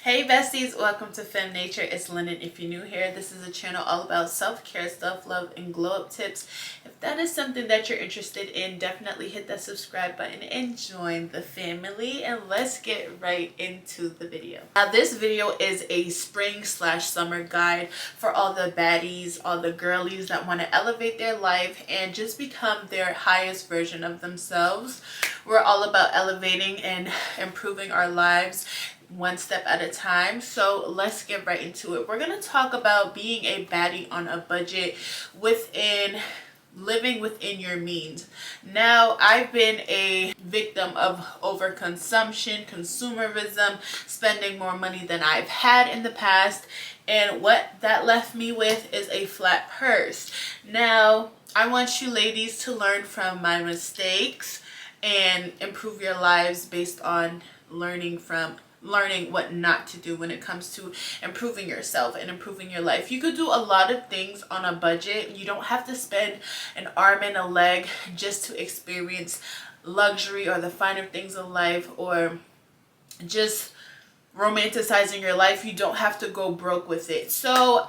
Hey besties, welcome to Fem Nature. It's London. If you're new here, this is a channel all about self-care, self-love, and glow-up tips. If that is something that you're interested in, definitely hit that subscribe button and join the family. And let's get right into the video. Now this video is a spring/summer guide for all the baddies, all the girlies that want to elevate their life and just become their highest version of themselves. We're all about elevating and improving our lives one step at a time. So let's get right into it. We're going to talk about being a baddie on a budget living within your means. Now, I've been a victim of overconsumption, consumerism, spending more money than I've had in the past, and what that left me with is a flat purse. Now, I want you ladies to learn from my mistakes and improve your lives based on learning what not to do when it comes to improving yourself and improving your life. You could do a lot of things on a budget. You don't have to spend an arm and a leg just to experience luxury or the finer things of life, or just romanticizing your life. You don't have to go broke with it. So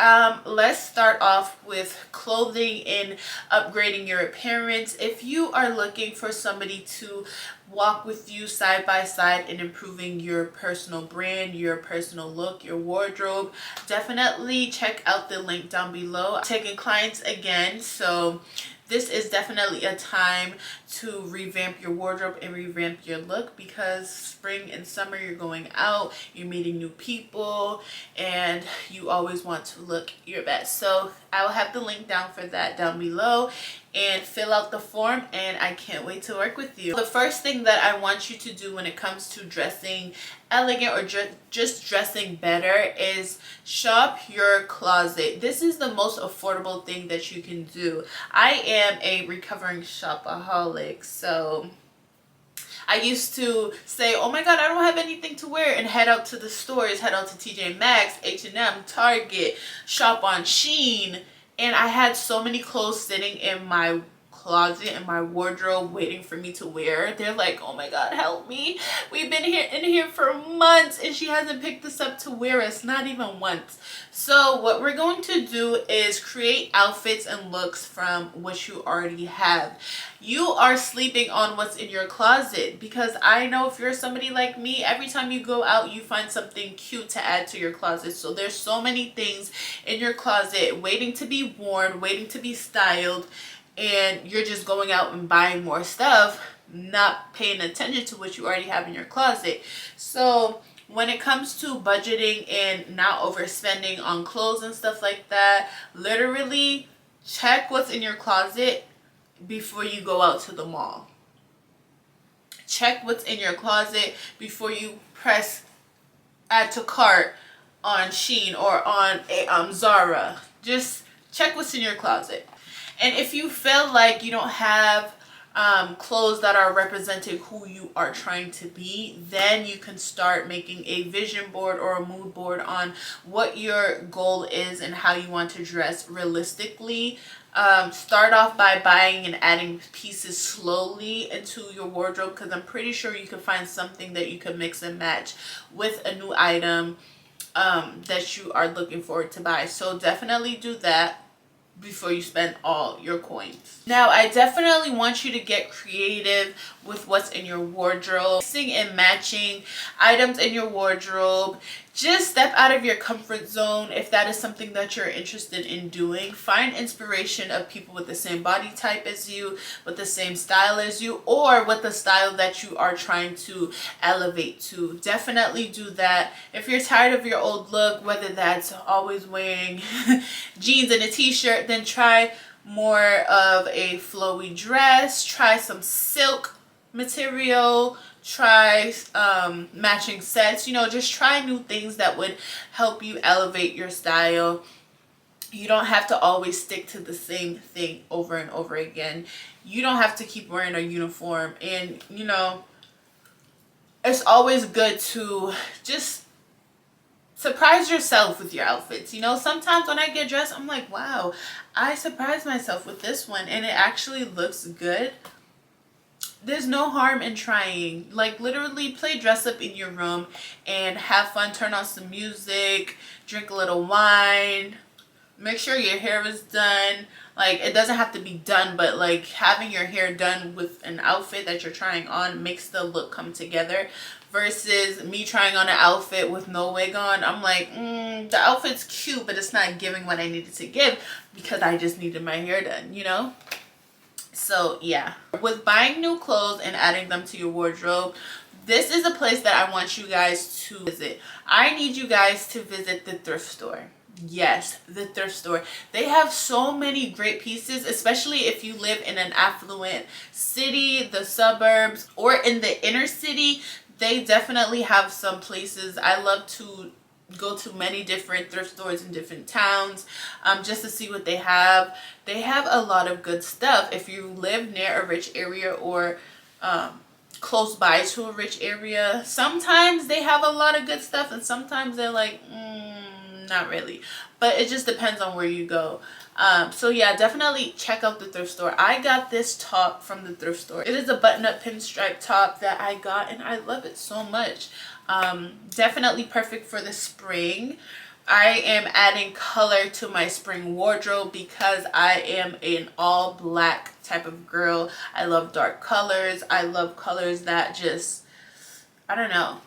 let's start off with clothing and upgrading your appearance. If you are looking for somebody to walk with you side by side in improving your personal brand, your personal look, your wardrobe, definitely check out the link down below. I'm taking clients again, so this is definitely a time to revamp your wardrobe and revamp your look, because spring and summer you're going out, you're meeting new people, and you always want to look your best. So I'll have the link down for that down below, and fill out the form, and I can't wait to work with you. The first thing that I want you to do when it comes to dressing elegant or just dressing better is shop your closet. This is the most affordable thing that you can do. I am a recovering shopaholic, so I used to say, oh my god, I don't have anything to wear, and head out to the stores, head out to TJ Maxx, H&M, Target, shop on Shein, and I had so many clothes sitting in my closet and my wardrobe waiting for me to wear. They're like, oh my god, help me, we've been in here for months and she hasn't picked this up to wear us, not even once. So what we're going to do is create outfits and looks from what you already have. You are sleeping on what's in your closet, because I know if you're somebody like me, every time you go out you find something cute to add to your closet. So there's so many things in your closet waiting to be worn, waiting to be styled, and you're just going out and buying more stuff, not paying attention to what you already have in your closet. So when it comes to budgeting and not overspending on clothes and stuff like that, literally check what's in your closet before you go out to the mall. Check what's in your closet before you press add to cart on Shein or on Zara. Just check what's in your closet. And if you feel like you don't have clothes that are representing who you are trying to be, then you can start making a vision board or a mood board on what your goal is and how you want to dress realistically. Start off by buying and adding pieces slowly into your wardrobe, because I'm pretty sure you can find something that you can mix and match with a new item that you are looking forward to buy. So definitely do that before you spend all your coins. Now, I definitely want you to get creative with what's in your wardrobe. Mixing and matching items in your wardrobe. Just step out of your comfort zone if that is something that you're interested in doing. Find inspiration of people with the same body type as you, with the same style as you, or with the style that you are trying to elevate to. Definitely do that. If you're tired of your old look, whether that's always wearing jeans and a t-shirt, then try more of a flowy dress. Try some silk material. Try matching sets. You know, just try new things that would help you elevate your style. You don't have to always stick to the same thing over and over again. You don't have to keep wearing a uniform. And you know, it's always good to just surprise yourself with your outfits. You know, sometimes when I get dressed, I'm like, wow, I surprised myself with this one and it actually looks good. there's no harm in trying. Like, literally play dress up in your room and have fun. Turn on some music, drink a little wine, make sure your hair is done. Like, it doesn't have to be done, but like having your hair done with an outfit that you're trying on makes the look come together, versus me trying on an outfit with no wig on. I'm like, the outfit's cute, but it's not giving what I needed to give because I just needed my hair done, you know? So yeah, with buying new clothes and adding them to your wardrobe, this is a place that I want you guys to visit. I need you guys to visit the thrift store. Yes, the thrift store. They have so many great pieces, especially if you live in an affluent city, the suburbs, or in the inner city. They definitely have some places. I love to go to many different thrift stores in different towns, just to see what they have. They have a lot of good stuff. If you live near a rich area or close by to a rich area, sometimes they have a lot of good stuff and sometimes they're like, not really. But it just depends on where you go. So yeah, definitely check out the thrift store. I got this top from the thrift store. It is a button-up pinstripe top that I got and I love it so much. Definitely perfect for the spring. I am adding color to my spring wardrobe because I am an all black type of girl. I love dark colors. I love colors that just, I don't know.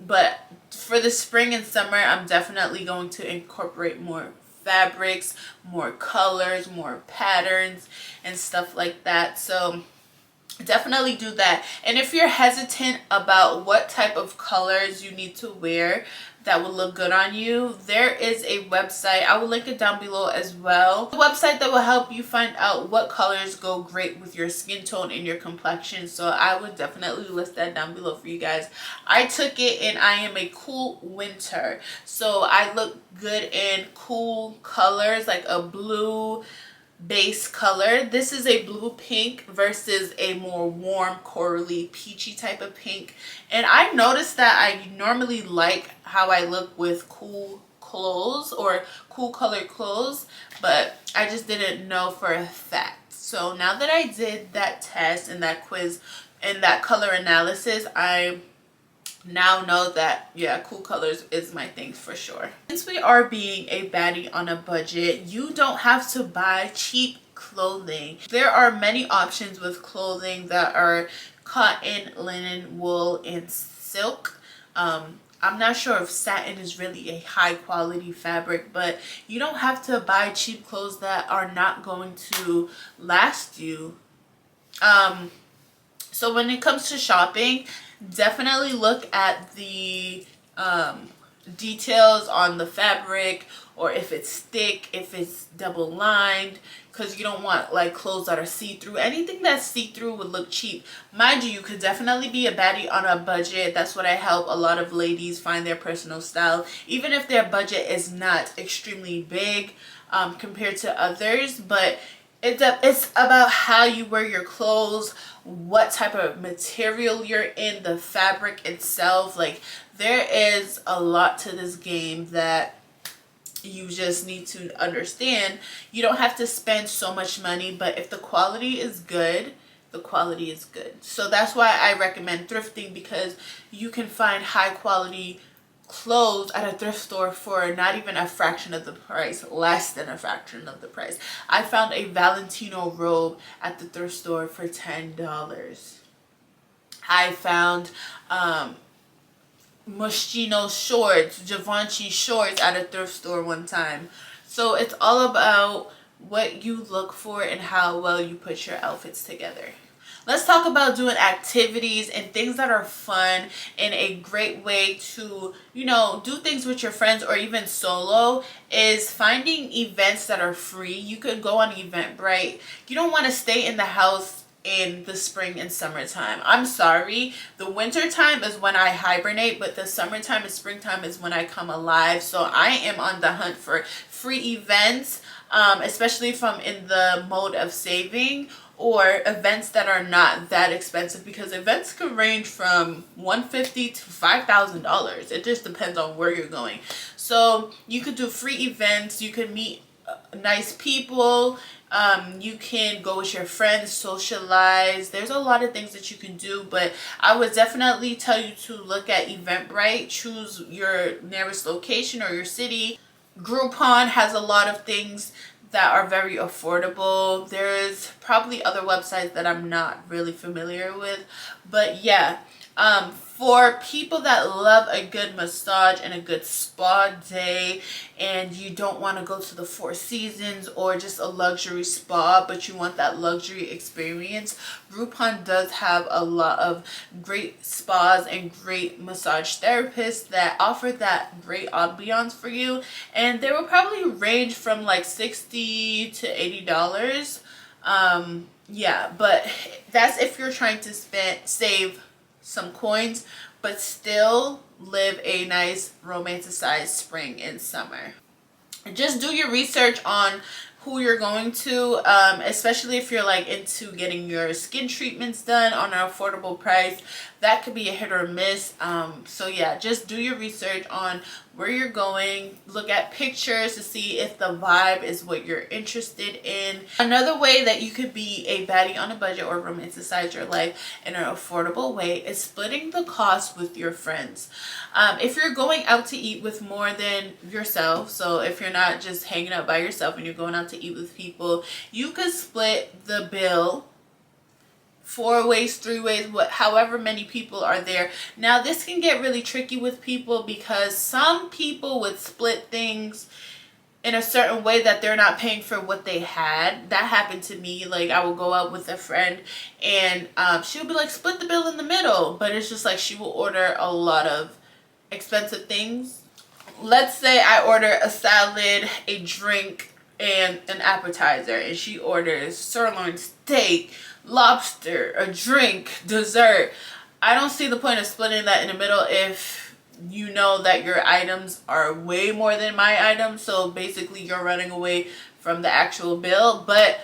But for the spring and summer, I'm definitely going to incorporate more fabrics, more colors, more patterns, and stuff like that. So definitely do that. And if you're hesitant about what type of colors you need to wear that will look good on you, there is a website. I will link it down below as well. A website that will help you find out what colors go great with your skin tone and your complexion. So I would definitely list that down below for you guys. I took it and I am a cool winter. So I look good in cool colors, like a blue base color. This is a blue pink versus a more warm corally peachy type of pink, and I noticed that I normally like how I look with cool clothes or cool colored clothes, but I just didn't know for a fact. So now that I did that test and that quiz and that color analysis, I now know that, yeah, cool colors is my thing for sure. Since we are being a baddie on a budget, you don't have to buy cheap clothing. There are many options with clothing that are cotton, linen, wool, and silk. I'm not sure if satin is really a high quality fabric, but you don't have to buy cheap clothes that are not going to last you. So when it comes to shopping, definitely look at the details on the fabric, or if it's thick, if it's double lined, because you don't want like clothes that are see-through. Anything that's see-through would look cheap. Mind you, you could definitely be a baddie on a budget. That's what I help a lot of ladies find their personal style, even if their budget is not extremely big compared to others. But it's about how you wear your clothes, what type of material you're in, the fabric itself. Like, there is a lot to this game that you just need to understand. You don't have to spend so much money, but if the quality is good, the quality is good. So that's why I recommend thrifting, because you can find high quality clothes at a thrift store for not even a fraction of the price, less than a fraction of the price. I found a Valentino robe at the thrift store for $10. I found Moschino shorts, Givenchy shorts at a thrift store one time. So it's all about what you look for and how well you put your outfits together. Let's talk about doing activities and things that are fun and a great way to, you know, do things with your friends or even solo is finding events that are free. You could go on Eventbrite. You don't want to stay in the house in the spring and summertime. I'm sorry, the winter time is when I hibernate, but the summertime and springtime is when I come alive. So I am on the hunt for free events, especially if I'm in the mode of saving, or events that are not that expensive, because events could range from $150 to $5,000. It just depends on where you're going. So you could do free events. You could meet nice people. You can go with your friends, socialize. There's a lot of things that you can do, but I would definitely tell you to look at Eventbrite. Choose your nearest location or your city. Groupon has a lot of things that are very affordable. There's probably other websites that I'm not really familiar with, but yeah, for people that love a good massage and a good spa day, and you don't want to go to the Four Seasons or just a luxury spa, but you want that luxury experience, Groupon does have a lot of great spas and great massage therapists that offer that great ambiance for you, and they will probably range from like $60 to $80. Yeah, but that's if you're trying to save some coins, but still live a nice romanticized spring and summer. Just do your research on who you're going to, especially if you're like into getting your skin treatments done on an affordable price. That could be a hit or miss. So yeah, just do your research on where you're going. Look at pictures to see if the vibe is what you're interested in. Another way that you could be a baddie on a budget or romanticize your life in an affordable way is splitting the cost with your friends. If you're going out to eat with more than yourself, so if you're not just hanging out by yourself and you're going out to eat with people, you could split the bill 4 ways, 3 ways, however many people are there. Now this can get really tricky with people because some people would split things in a certain way that they're not paying for what they had. That happened to me. Like, I will go out with a friend and she would be like, split the bill in the middle, but it's just like she will order a lot of expensive things. Let's say I order a salad, a drink, and an appetizer, and she orders sirloin steak, lobster, a drink, dessert. I don't see the point of splitting that in the middle if you know that your items are way more than my items, so basically you're running away from the actual bill. But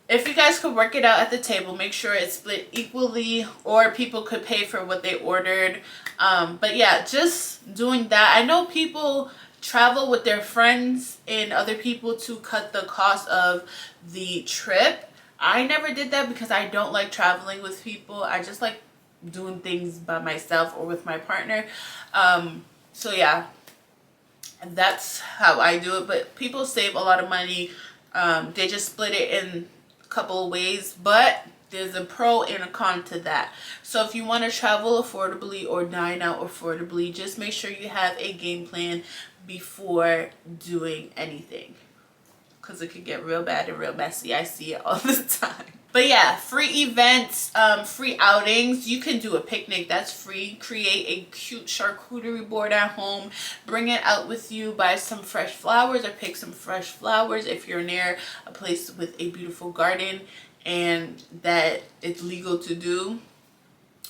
if you guys could work it out at the table, make sure it's split equally, or people could pay for what they ordered. But yeah, just doing that. I know people travel with their friends and other people to cut the cost of the trip. I never did that because I don't like traveling with people. I just like doing things by myself or with my partner. So yeah, that's how I do it. But people save a lot of money. They just split it in a couple of ways, but there's a pro and a con to that. So if you want to travel affordably or dine out affordably, just make sure you have a game plan before doing anything, because it could get real bad and real messy. I see it all the time. But yeah, free events, free outings. You can do a picnic, that's free. Create a cute charcuterie board at home. Bring it out with you. Buy some fresh flowers or pick some fresh flowers if you're near a place with a beautiful garden and that it's legal to do,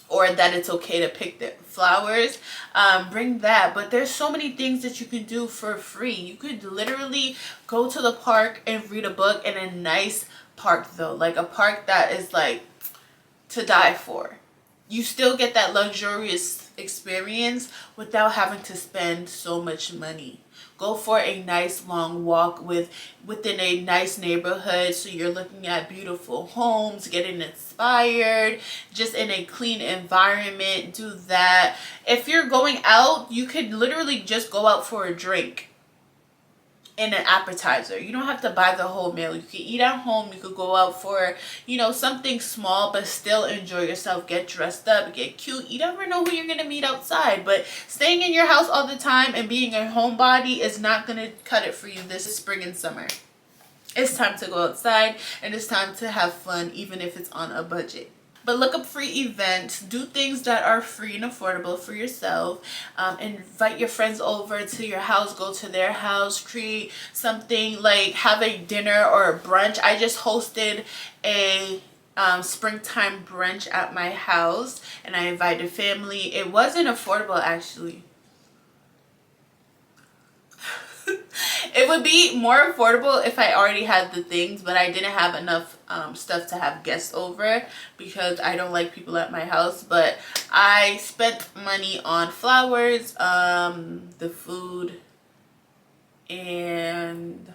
or that it's okay to pick the flowers. Bring that. But there's so many things that you can do for free. You could literally go to the park and read a book, in a nice park though, like a park that is like to die for. You still get that luxurious experience without having to spend so much money. Go for a nice long walk within a nice neighborhood, so you're looking at beautiful homes, getting inspired, just in a clean environment. Do that. If you're going out, you could literally just go out for a drink and an appetizer. You don't have to buy the whole meal. You can eat at home. You could go out for, something small, but still enjoy yourself. Get dressed up, get cute. You never know who you're going to meet outside, but staying in your house all the time and being a homebody is not going to cut it for you this spring and summer. It's time to go outside, and it's time to have fun, even if it's on a budget. But look up free events. Do things that are free and affordable for yourself. Invite your friends over to your house. Go to their house. Create something, like have a dinner or a brunch. I just hosted a springtime brunch at my house, and I invited family. It wasn't affordable, actually. It would be more affordable if I already had the things, but I didn't have enough stuff to have guests over because I don't like people at my house. But I spent money on flowers, the food, and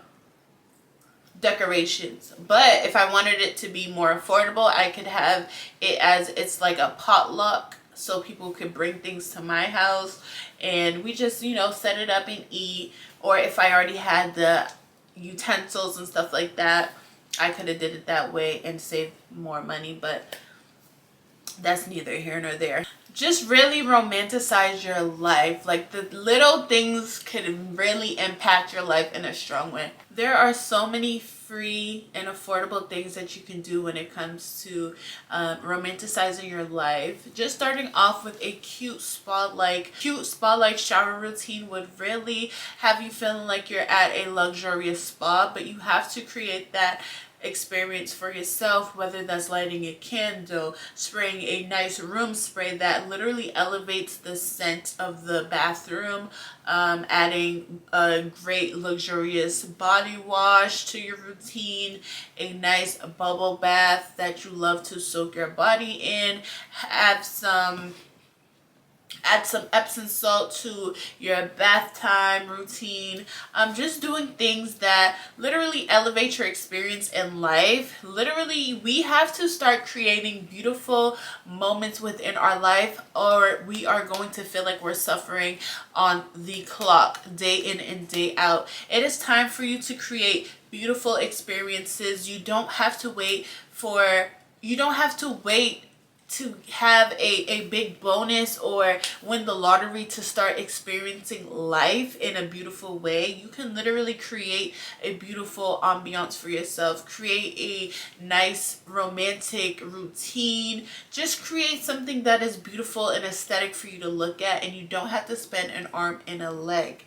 decorations. But if I wanted it to be more affordable, I could have it as it's like a potluck, so people could bring things to my house and we just, you know, set it up and eat. Or if I already had the utensils and stuff like that, I could have did it that way and saved more money, but that's neither here nor there. Just really romanticize your life. Like, the little things can really impact your life in a strong way. There are so many free and affordable things that you can do when it comes to romanticizing your life. Just starting off with a cute spa-like shower routine would really have you feeling like you're at a luxurious spa, but you have to create that experience for yourself, whether that's lighting a candle, spraying a nice room spray that literally elevates the scent of the bathroom, adding a great luxurious body wash to your routine, a nice bubble bath that you love to soak your body in, add some Epsom salt to your bath time routine. Just doing things that literally elevate your experience in life. Literally, we have to start creating beautiful moments within our life, or we are going to feel like we're suffering on the clock day in and day out. It is time for you to create beautiful experiences. You don't have to wait to have a big bonus or win the lottery to start experiencing life in a beautiful way. You can literally create a beautiful ambiance for yourself, create a nice romantic routine, just create something that is beautiful and aesthetic for you to look at, and you don't have to spend an arm and a leg.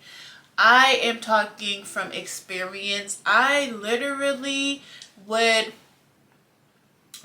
I am talking from experience. I literally would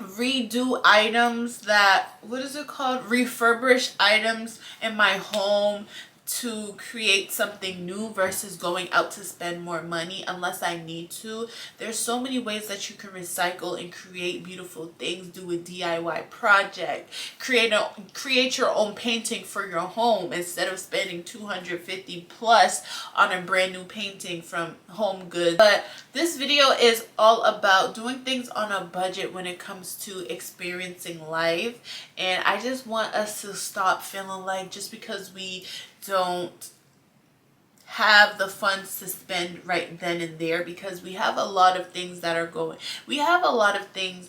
redo items that, what is it called, refurbish items in my home to create something new versus going out to spend more money unless I need to. There's so many ways that you can recycle and create beautiful things. Do a DIY project, create your own painting for your home instead of spending $250 plus on a brand new painting from Home Goods. But this video is all about doing things on a budget when it comes to experiencing life, and I just want us to stop feeling like just because we don't have the funds to spend right then and there, because we have a lot of things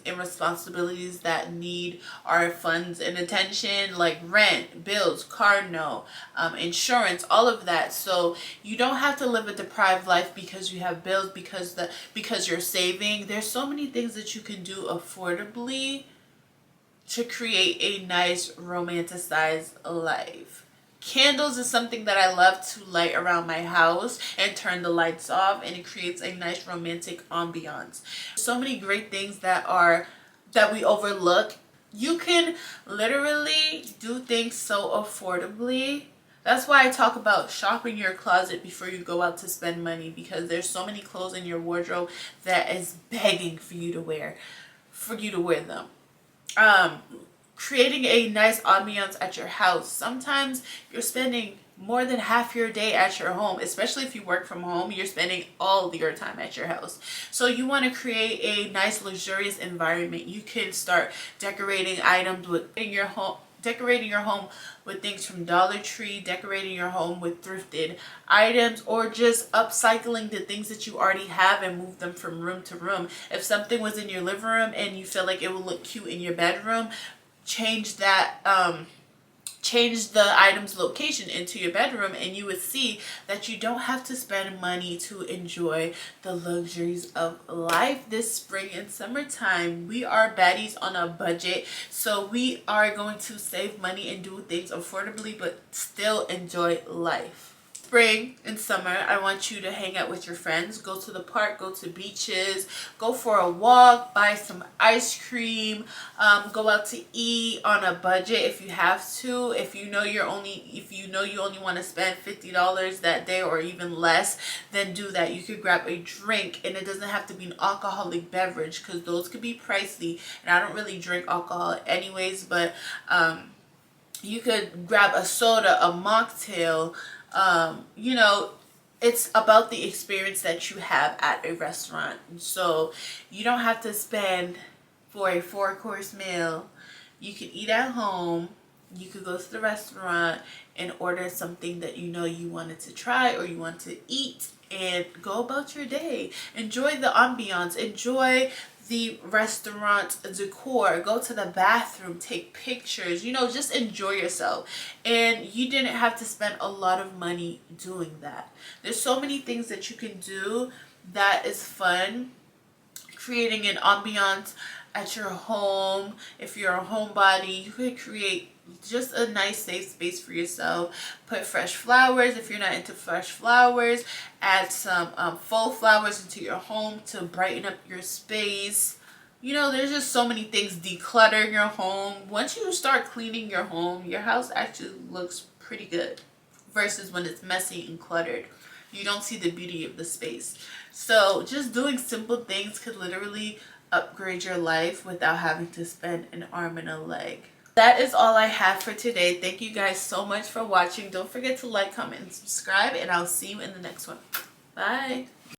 and responsibilities that need our funds and attention, like rent, bills, car note, insurance, all of that. So you don't have to live a deprived life because you have bills, because you're saving. There's so many things that you can do affordably to create a nice romanticized life. Candles is something that I love to light around my house and turn the lights off, and it creates a nice romantic ambiance. So many great things that we overlook. You can literally do things so affordably. That's why I talk about shopping your closet before you go out to spend money, because there's so many clothes in your wardrobe that is begging for you to wear them. Creating a nice ambiance at your house. Sometimes you're spending more than half your day at your home, especially if you work from home. You're spending all your time at your house, so you want to create a nice luxurious environment. You can start decorating your home with things from Dollar Tree, decorating your home with thrifted items, or just upcycling the things that you already have and move them from room to room. If something was in your living room and you feel like it would look cute in your bedroom, change the item's location into your bedroom, and you would see that you don't have to spend money to enjoy the luxuries of life. This spring and summertime, we are baddies on a budget, so we are going to save money and do things affordably but still enjoy life. Spring and summer, I want you to hang out with your friends, go to the park, go to beaches, go for a walk, buy some ice cream, go out to eat on a budget if you have to. If you know you only want to spend $50 that day or even less, then do that. You could grab a drink, and it doesn't have to be an alcoholic beverage, because those could be pricey, and I don't really drink alcohol anyways. But you could grab a soda, a mocktail, it's about the experience that you have at a restaurant. So you don't have to spend for a 4-course meal. You can eat at home. You could go to the restaurant and order something that you know you wanted to try or you want to eat, and go about your day. Enjoy the ambiance. Enjoy the restaurant decor. Go to the bathroom, take pictures, you know, just enjoy yourself. And you didn't have to spend a lot of money doing that. There's so many things that you can do that is fun, creating an ambiance at your home. If you're a homebody, you could create just a nice safe space for yourself. Put fresh flowers if you're not into fresh flowers. Add some faux flowers into your home to brighten up your space. You know, there's just so many things. Declutter your home. Once you start cleaning your home, your house actually looks pretty good versus when it's messy and cluttered. You don't see the beauty of the space. So just doing simple things could literally upgrade your life without having to spend an arm and a leg. That is all I have for today. Thank you guys so much for watching. Don't forget to like, comment, and subscribe, and I'll see you in the next one. Bye.